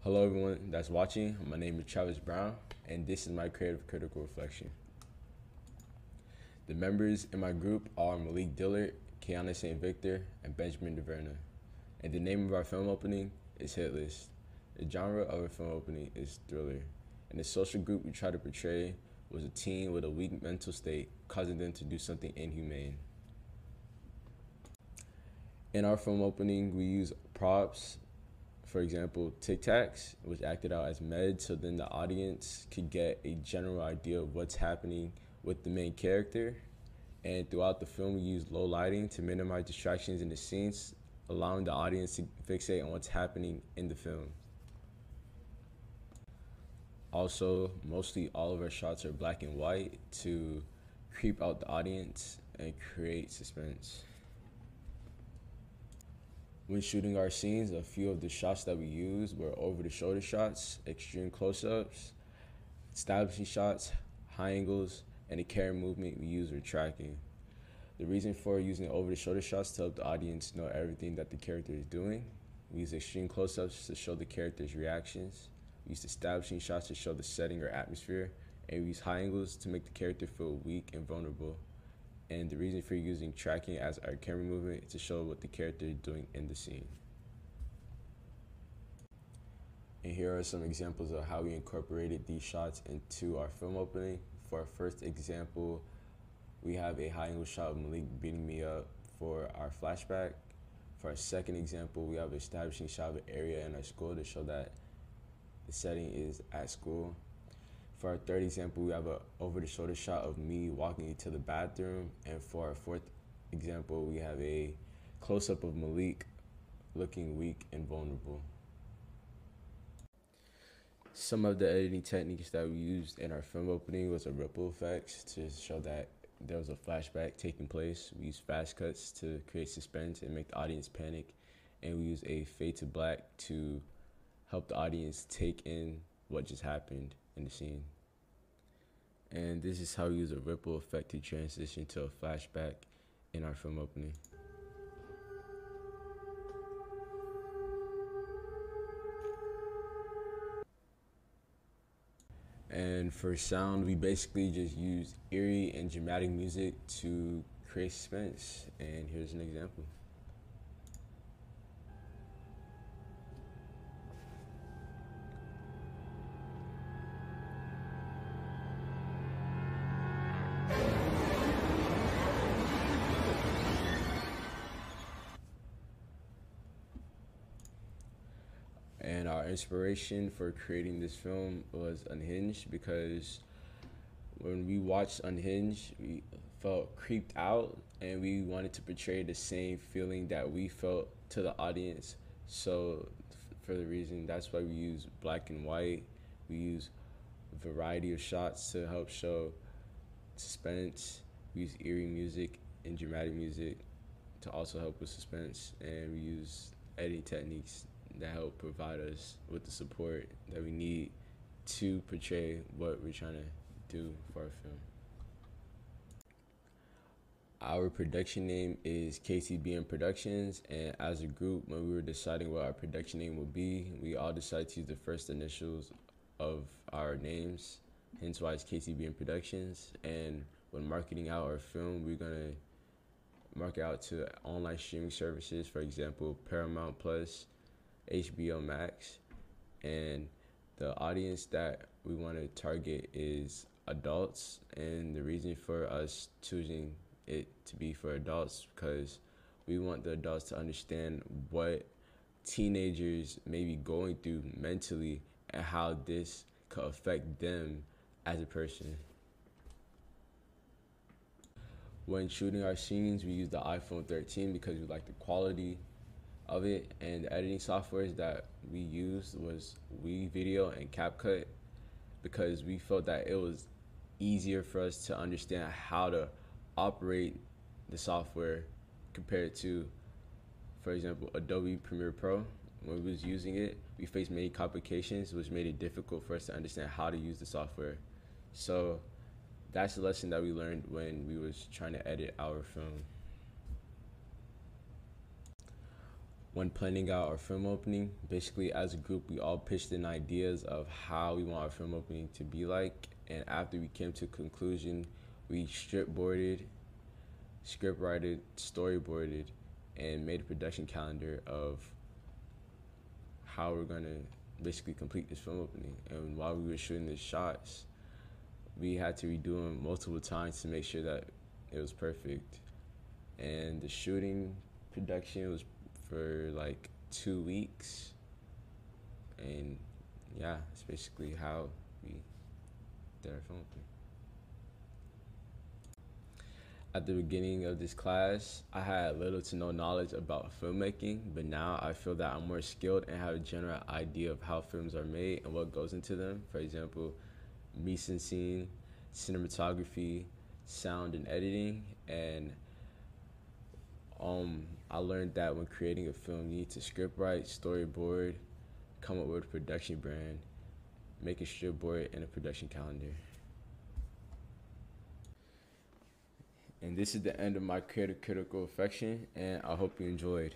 Hello everyone that's watching. My name is Travis Brown and this is my creative critical reflection. The members in my group are Malik Dillard, Kiana St. Victor, and Benjamin DeVerna. And the name of our film opening is Hit List. The genre of our film opening is thriller. And the social group we try to portray was a teen with a weak mental state causing them to do something inhumane. In our film opening, we use props. For example, Tic Tacs, which acted out as meds, so then the audience could get a general idea of what's happening with the main character. And throughout the film, we use low lighting to minimize distractions in the scenes, allowing the audience to fixate on what's happening in the film. Also, mostly all of our shots are black and white to creep out the audience and create suspense. When shooting our scenes, a few of the shots that we used were over-the-shoulder shots, extreme close-ups, establishing shots, high angles, and the camera movement we used were tracking. The reason for using over-the-shoulder shots to help the audience know everything that the character is doing. We use extreme close-ups to show the character's reactions. We use establishing shots to show the setting or atmosphere, and we use high angles to make the character feel weak and vulnerable. And the reason for using tracking as our camera movement is to show what the character is doing in the scene. And here are some examples of how we incorporated these shots into our film opening. For our first example, we have a high angle shot of Malik beating me up for our flashback. For our second example, we have an establishing shot of an area in our school to show that the setting is at school. For our third example, we have an over-the-shoulder shot of me walking into the bathroom. And for our fourth example, we have a close-up of Malik looking weak and vulnerable. Some of the editing techniques that we used in our film opening was a ripple effects to show that there was a flashback taking place. We used fast cuts to create suspense and make the audience panic. And we used a fade to black to help the audience take in what just happened in the scene. And this is how we use a ripple effect to transition to a flashback in our film opening. And for sound, we basically just use eerie and dramatic music to create suspense. And here's an example. And our inspiration for creating this film was Unhinged, because when we watched Unhinged, we felt creeped out and we wanted to portray the same feeling that we felt to the audience. So for the reason, that's why we use black and white. We use a variety of shots to help show suspense. We use eerie music and dramatic music to also help with suspense. And we use editing techniques that help provide us with the support that we need to portray what we're trying to do for our film. Our production name is KCBM Productions, and as a group, when we were deciding what our production name would be, we all decided to use the first initials of our names, hence why it's KCBM Productions. And when marketing out our film, we're gonna market out to online streaming services, for example, Paramount Plus, HBO Max, and the audience that we want to target is adults. And the reason for us choosing it to be for adults because we want the adults to understand what teenagers may be going through mentally and how this could affect them as a person. When shooting our scenes, we use the iPhone 13 because we like the quality of it, and the editing softwares that we used was Video and CapCut because we felt that it was easier for us to understand how to operate the software compared to, for example, Adobe Premiere Pro. When we was using it, we faced many complications which made it difficult for us to understand how to use the software. So that's the lesson that we learned when we was trying to edit our film. when planning out our film opening, basically as a group, we all pitched in ideas of how we want our film opening to be like. And after we came to a conclusion, we stripboarded, scriptwrited, storyboarded, and made a production calendar of how we're gonna basically complete this film opening. And while we were shooting the shots, we had to redo them multiple times to make sure that it was perfect. And the shooting production was for like 2 weeks. And yeah, it's basically how we did our film opening. At the beginning of this class, I had little to no knowledge about filmmaking, but now I feel that I'm more skilled and have a general idea of how films are made and what goes into them. For example, mise en scene, cinematography, sound, and editing. And I learned that when creating a film, you need to script write, storyboard, come up with a production brand, make a strip board, and a production calendar. And this is the end of my creative critical affection, and I hope you enjoyed.